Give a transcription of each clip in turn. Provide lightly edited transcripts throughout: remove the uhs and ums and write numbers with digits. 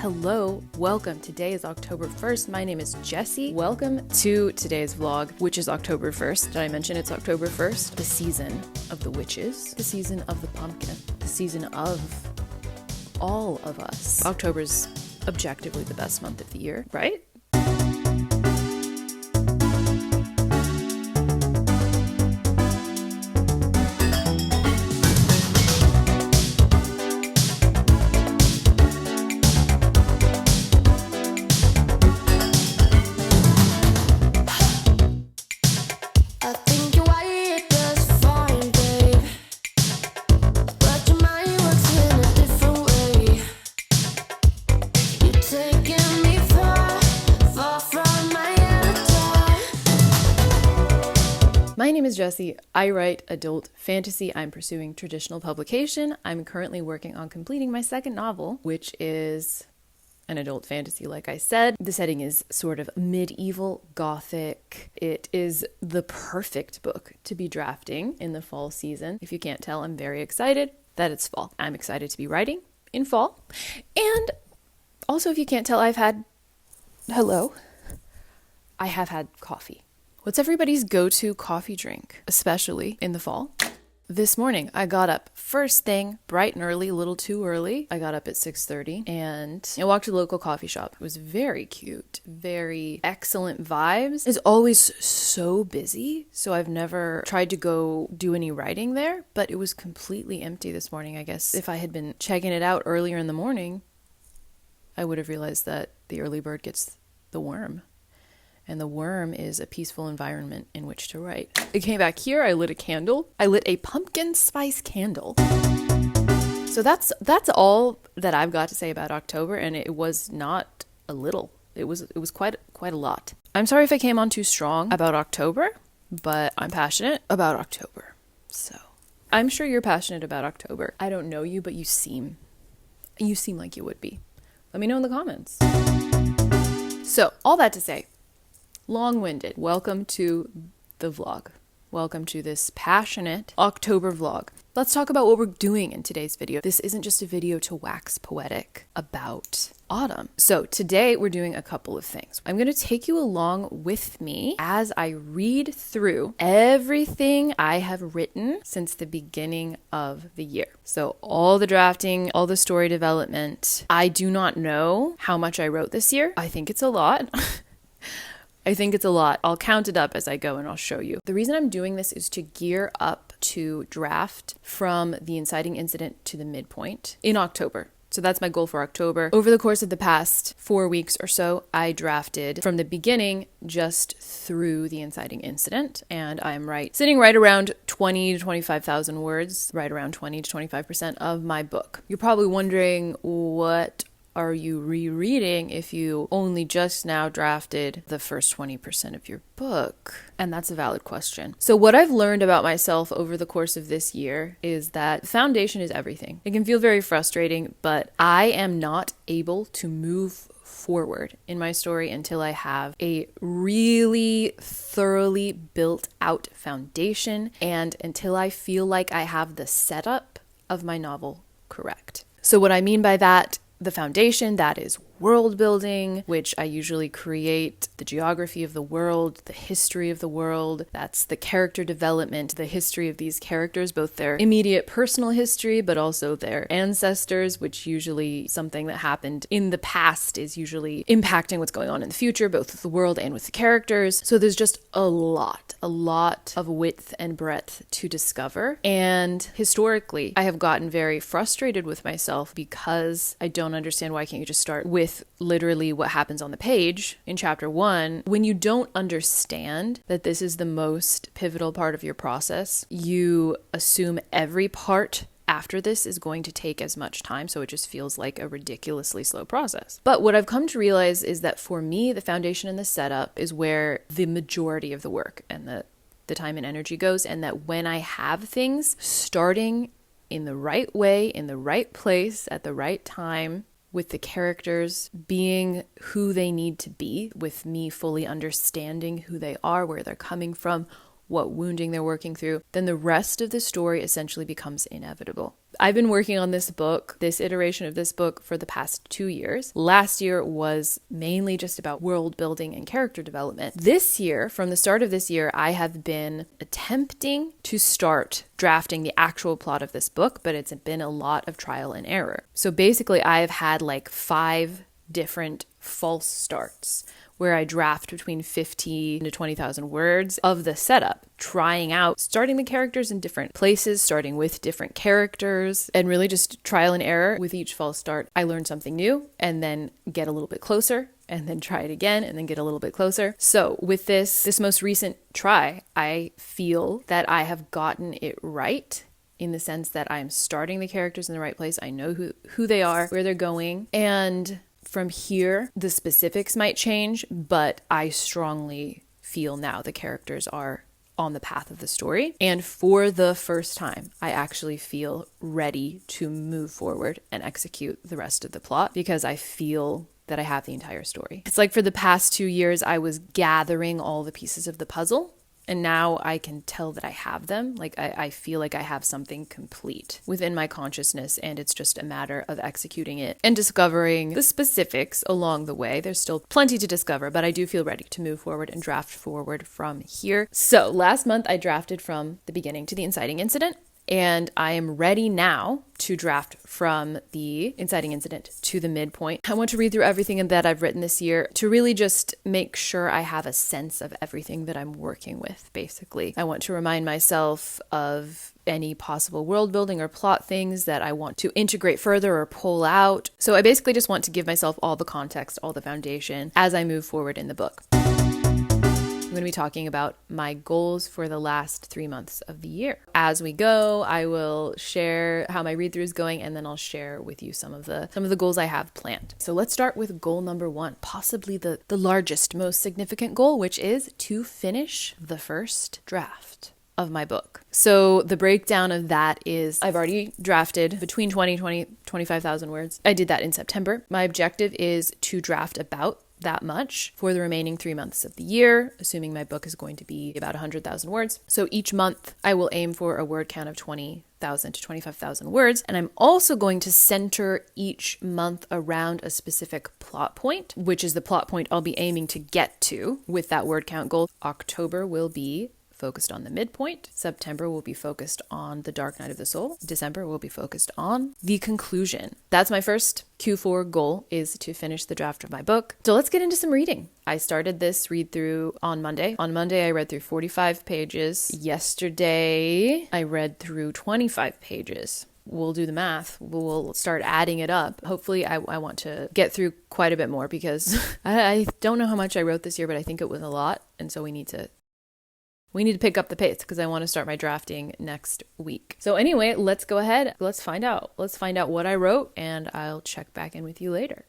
Hello, welcome. Today is October 1st. My name is Jessie. Welcome to today's vlog, which is October 1st. Did I mention it's October 1st? The season of the witches, the season of the pumpkin, the season of all of us. October's objectively the best month of the year, right? My name is Jessie. I write adult fantasy. I'm pursuing traditional publication. I'm currently working on completing my second novel, which is an adult fantasy, like I said. The setting is sort of medieval gothic. It is the perfect book to be drafting in the fall season. If you can't tell, I'm very excited that it's fall. I'm excited to be writing in fall. And also, if you can't tell, I have had coffee. What's everybody's go-to coffee drink, especially in the fall? This morning, I got up first thing, bright and early, a little too early. I got up at 6:30 and I walked to the local coffee shop. It was very cute, very excellent vibes. It's always so busy, so I've never tried to go do any writing there, but it was completely empty this morning. I guess if I had been checking it out earlier in the morning, I would have realized that the early bird gets the worm. And the worm is a peaceful environment in which to write. I came back here, I lit a candle. I lit a pumpkin spice candle. So that's all that I've got to say about October, and it was not a little. It was quite a lot. I'm sorry if I came on too strong about October, but I'm passionate about October. So I'm sure you're passionate about October. I don't know you, but you seem like you would be. Let me know in the comments. So all that to say, long-winded. Welcome to the vlog. Welcome to this passionate October vlog. Let's talk about what we're doing in today's video. This isn't just a video to wax poetic about autumn. So today we're doing a couple of things. I'm going to take you along with me as I read through everything I have written since the beginning of the year. So all the drafting, all the story development. I do not know how much I wrote this year. I think it's a lot. I'll count it up as I go and I'll show you. The reason I'm doing this is to gear up to draft from the inciting incident to the midpoint in October. So that's my goal for October. Over the course of the past 4 weeks or so, I drafted from the beginning just through the inciting incident. And I'm sitting right around 20 to 25,000 words, right around 20 to 25% of my book. You're probably wondering, what are you rereading if you only just now drafted the first 20% of your book? And that's a valid question. So what I've learned about myself over the course of this year is that foundation is everything. It can feel very frustrating, but I am not able to move forward in my story until I have a really thoroughly built out foundation and until I feel like I have the setup of my novel correct. So what I mean by that, the foundation, that is world building, which I usually create the geography of the world, the history of the world. That's the character development, the history of these characters, both their immediate personal history, but also their ancestors, which usually something that happened in the past is usually impacting what's going on in the future, both with the world and with the characters. So there's just a lot of width and breadth to discover. And historically, I have gotten very frustrated with myself because I don't understand why can't you just start with literally what happens on the page in chapter 1. When you don't understand that this is the most pivotal part of your process, you assume every part after this is going to take as much time, so it just feels like a ridiculously slow process. But what I've come to realize is that for me, the foundation and the setup is where the majority of the work and the time and energy goes, and that when I have things starting in the right way, in the right place, at the right time, with the characters being who they need to be, with me fully understanding who they are, where they're coming from, what wounding they're working through, then the rest of the story essentially becomes inevitable. I've been working on this book, this iteration of this book, for the past 2 years. Last year was mainly just about world building and character development. This year, from the start of this year, I have been attempting to start drafting the actual plot of this book, but it's been a lot of trial and error. So basically, I've had like 5 different false starts where I draft between 50 to 20,000 words of the setup, trying out, starting the characters in different places, starting with different characters, and really just trial and error. With each false start, I learn something new and then get a little bit closer and then try it again and then get a little bit closer. So with this most recent try, I feel that I have gotten it right, in the sense that I'm starting the characters in the right place. I know who they are, where they're going, and from here, the specifics might change, but I strongly feel now the characters are on the path of the story. And for the first time, I actually feel ready to move forward and execute the rest of the plot, because I feel that I have the entire story. It's like for the past 2 years, I was gathering all the pieces of the puzzle. And now I can tell that I have them. Like I feel like I have something complete within my consciousness, and it's just a matter of executing it and discovering the specifics along the way. There's still plenty to discover, but I do feel ready to move forward and draft forward from here. So last month I drafted from the beginning to the inciting incident, and I am ready now to draft from the inciting incident to the midpoint. I want to read through everything that I've written this year to really just make sure I have a sense of everything that I'm working with, basically. I want to remind myself of any possible world building or plot things that I want to integrate further or pull out. So I basically just want to give myself all the context, all the foundation as I move forward in the book. I'm going to be talking about my goals for the last 3 months of the year. As we go, I will share how my read through is going, and then I'll share with you some of the goals I have planned. So let's start with goal number 1, possibly the largest, most significant goal, which is to finish the first draft of my book. So the breakdown of that is I've already drafted between 25,000 words. I did that in September. My objective is to draft about that much for the remaining 3 months of the year, assuming my book is going to be about 100,000 words. So each month I will aim for a word count of 20,000 to 25,000 words. And I'm also going to center each month around a specific plot point, which is the plot point I'll be aiming to get to with that word count goal. October will be focused on the midpoint. September will be focused on the dark night of the soul. December will be focused on the conclusion. That's my first Q4 goal, is to finish the draft of my book. So let's get into some reading. I started this read through on Monday. On Monday, I read through 45 pages. Yesterday, I read through 25 pages. We'll do the math. We'll start adding it up. Hopefully, I want to get through quite a bit more, because I don't know how much I wrote this year, but I think it was a lot. And so we need to pick up the pace, because I want to start my drafting next week. So anyway, let's go ahead. Let's find out. Let's find out what I wrote, and I'll check back in with you later.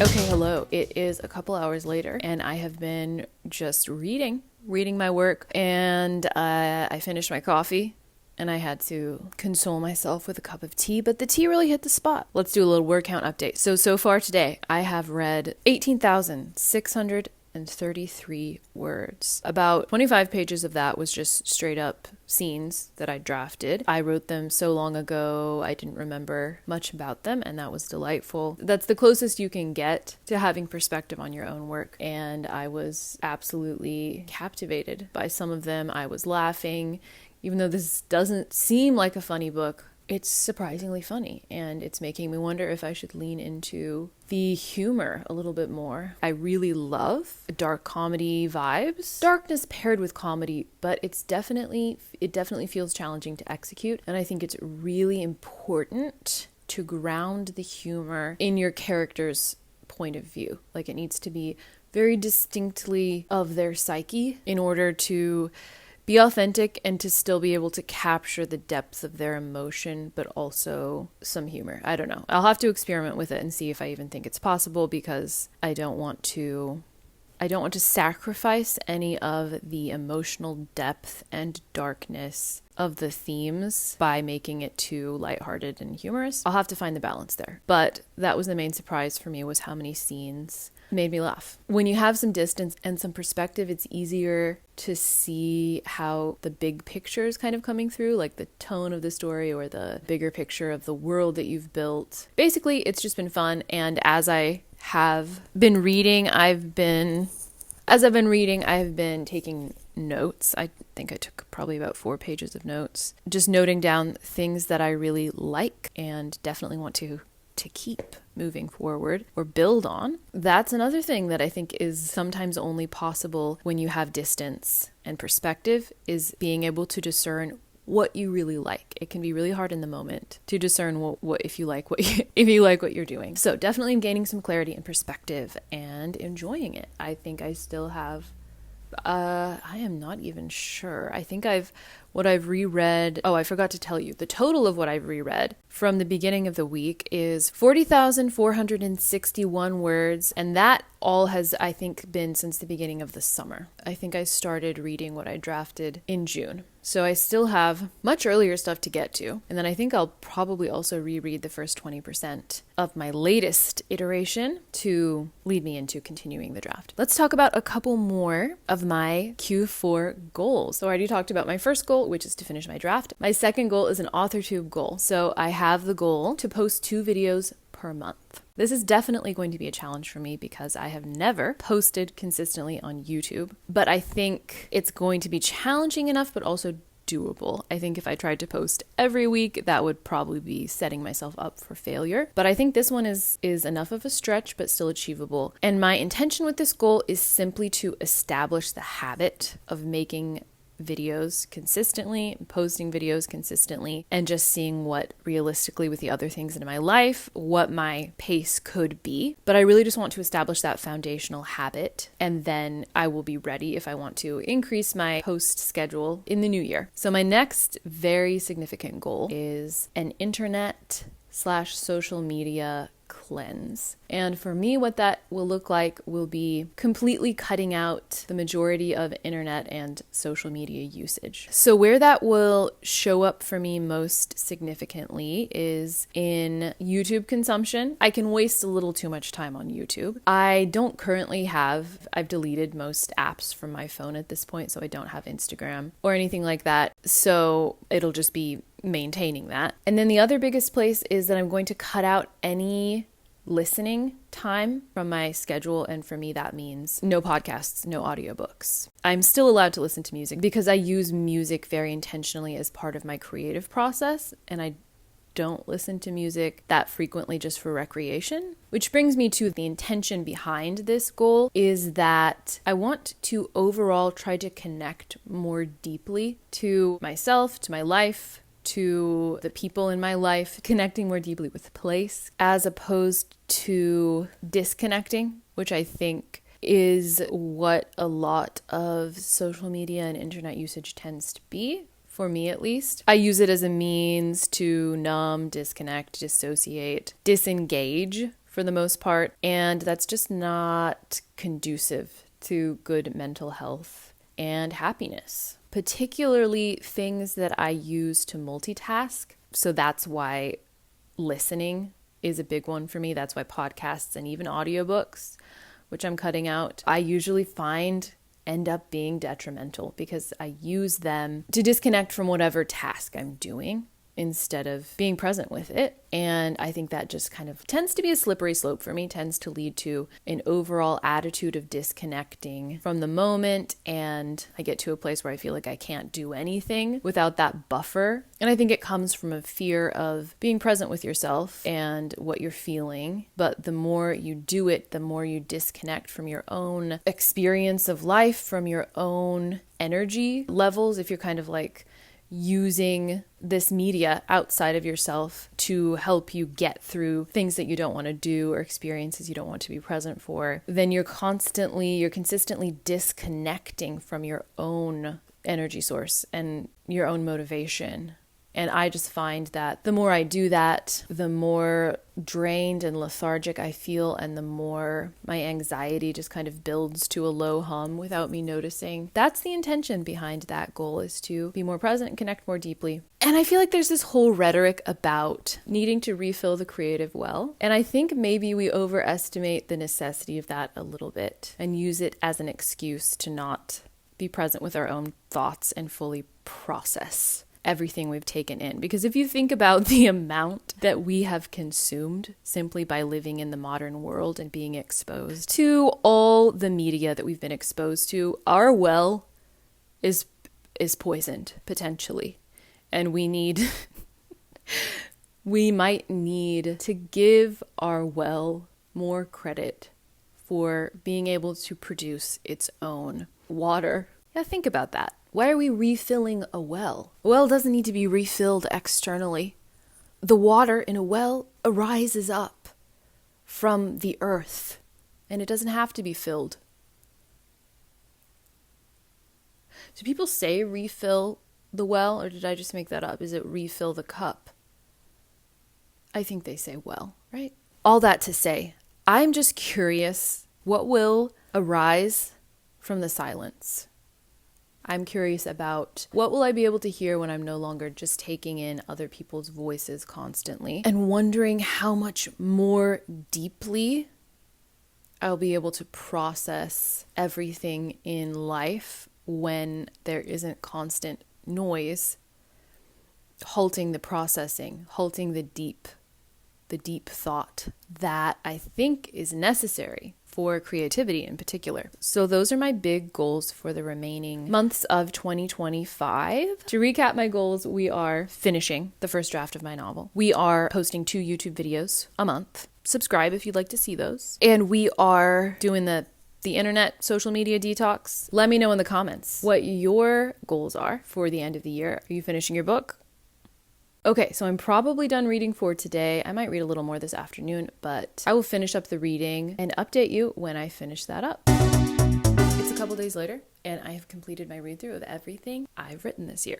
Okay, hello. It is a couple hours later, and I have been just reading my work, and I finished my coffee. And I had to console myself with a cup of tea, but the tea really hit the spot. Let's do a little word count update. So far today, I have read 18,633 words. About 25 pages of that was just straight up scenes that I drafted. I wrote them so long ago, I didn't remember much about them, and that was delightful. That's the closest you can get to having perspective on your own work, and I was absolutely captivated by some of them. I was laughing. Even though this doesn't seem like a funny book, it's surprisingly funny, and it's making me wonder if I should lean into the humor a little bit more. I really love dark comedy vibes. Darkness paired with comedy, but it definitely feels challenging to execute, and I think it's really important to ground the humor in your character's point of view. Like, it needs to be very distinctly of their psyche in order to be authentic and to still be able to capture the depth of their emotion, but also some humor. I don't know. I'll have to experiment with it and see if I even think it's possible, because I don't want to sacrifice any of the emotional depth and darkness of the themes by making it too lighthearted and humorous. I'll have to find the balance there. But that was the main surprise for me, was how many scenes made me laugh. When you have some distance and some perspective, it's easier to see how the big picture is kind of coming through, like the tone of the story or the bigger picture of the world that you've built. Basically, it's just been fun. And as I have been reading, I've been taking notes. I think I took probably about 4 pages of notes, just noting down things that I really like and definitely want to keep moving forward or build on. That's another thing that I think is sometimes only possible when you have distance and perspective, is being able to discern what you really like. It can be really hard in the moment to discern what if you like what you're doing. So definitely gaining some clarity and perspective and enjoying it. I think I still have I am not even sure. I think what I've reread, I forgot to tell you, the total of what I've reread from the beginning of the week is 40,461 words, and that all has, I think, been since the beginning of the summer. I think I started reading what I drafted in June. So I still have much earlier stuff to get to. And then I think I'll probably also reread the first 20% of my latest iteration to lead me into continuing the draft. Let's talk about a couple more of my Q4 goals. So I already talked about my first goal, which is to finish my draft. My second goal is an authortube goal. So I have the goal to post 2 videos per month. This is definitely going to be a challenge for me because I have never posted consistently on YouTube, but I think it's going to be challenging enough, but also doable. I think if I tried to post every week, that would probably be setting myself up for failure. But I think this one is enough of a stretch, but still achievable. And my intention with this goal is simply to establish the habit of making videos consistently, posting videos consistently, and just seeing what realistically with the other things in my life, what my pace could be. But I really just want to establish that foundational habit, and then I will be ready if I want to increase my post schedule in the new year. So my next very significant goal is an internet/social media cleanse. And for me, what that will look like will be completely cutting out the majority of internet and social media usage. So where that will show up for me most significantly is in YouTube consumption. I can waste a little too much time on YouTube. I've deleted most apps from my phone at this point, so I don't have Instagram or anything like that. So it'll just be maintaining that. And then the other biggest place is that I'm going to cut out any listening time from my schedule, and for me that means no podcasts, no audiobooks. I'm still allowed to listen to music because I use music very intentionally as part of my creative process, and I don't listen to music that frequently just for recreation. Which brings me to the intention behind this goal is that I want to overall try to connect more deeply to myself, to my life, to the people in my life, connecting more deeply with place, as opposed to disconnecting, which I think is what a lot of social media and internet usage tends to be, for me at least. I use it as a means to numb, disconnect, dissociate, disengage for the most part, and that's just not conducive to good mental health and happiness. Particularly things that I use to multitask. So that's why listening is a big one for me. That's why podcasts and even audiobooks, which I'm cutting out, I usually find end up being detrimental because I use them to disconnect from whatever task I'm doing instead of being present with it. And I think that just kind of tends to be a slippery slope for me, tends to lead to an overall attitude of disconnecting from the moment. And I get to a place where I feel like I can't do anything without that buffer. And I think it comes from a fear of being present with yourself and what you're feeling. But the more you do it, the more you disconnect from your own experience of life, from your own energy levels. If you're kind of like using this media outside of yourself to help you get through things that you don't want to do or experiences you don't want to be present for, then you're consistently disconnecting from your own energy source and your own motivation And I just find that the more I do that, the more drained and lethargic I feel, and the more my anxiety just kind of builds to a low hum without me noticing. That's the intention behind that goal, is to be more present and connect more deeply. And I feel like there's this whole rhetoric about needing to refill the creative well. And I think maybe we overestimate the necessity of that a little bit and use it as an excuse to not be present with our own thoughts and fully process everything we've taken in. Because if you think about the amount that we have consumed simply by living in the modern world and being exposed to all the media that we've been exposed to, our well is poisoned potentially. And we might need to give our well more credit for being able to produce its own water. Yeah, think about that. Why are we refilling a well? A well doesn't need to be refilled externally. The water in a well arises up from the earth, and it doesn't have to be filled. Do people say refill the well, or did I just make that up? Is it refill the cup? I think they say well, right? All that to say, I'm just curious, what will arise from the silence? I'm curious about what will I be able to hear when I'm no longer just taking in other people's voices constantly, and wondering how much more deeply I'll be able to process everything in life when there isn't constant noise halting the processing, halting the deep thought that I think is necessary for creativity in particular. So those are my big goals for the remaining months of 2025. To recap my goals, we are finishing the first draft of my novel. We are posting 2 YouTube videos a month. Subscribe if you'd like to see those. And we are doing the internet social media detox. Let me know in the comments what your goals are for the end of the year. Are you finishing your book? Okay, so I'm probably done reading for today. I might read a little more this afternoon, but I will finish up the reading and update you when I finish that up. It's a couple days later, and I have completed my read through of everything I've written this year.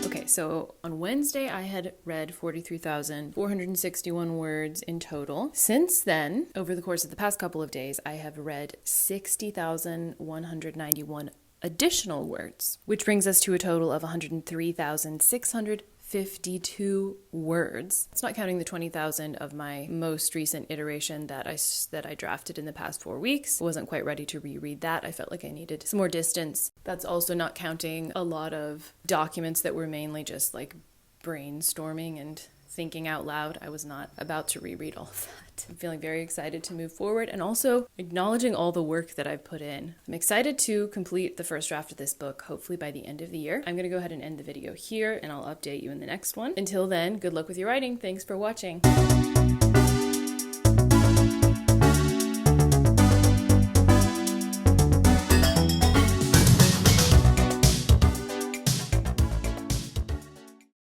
Okay, so on Wednesday, I had read 43,461 words in total. Since then, over the course of the past couple of days, I have read 60,191 additional words, which brings us to a total of 103,652 words. It's not counting the 20,000 of my most recent iteration that I drafted in the past 4 weeks. I wasn't quite ready to reread that. I felt like I needed some more distance. That's also not counting a lot of documents that were mainly just like brainstorming and thinking out loud. I was not about to reread all of that. I'm feeling very excited to move forward and also acknowledging all the work that I've put in. I'm excited to complete the first draft of this book, hopefully by the end of the year. I'm going to go ahead and end the video here, and I'll update you in the next one. Until then, good luck with your writing. Thanks for watching.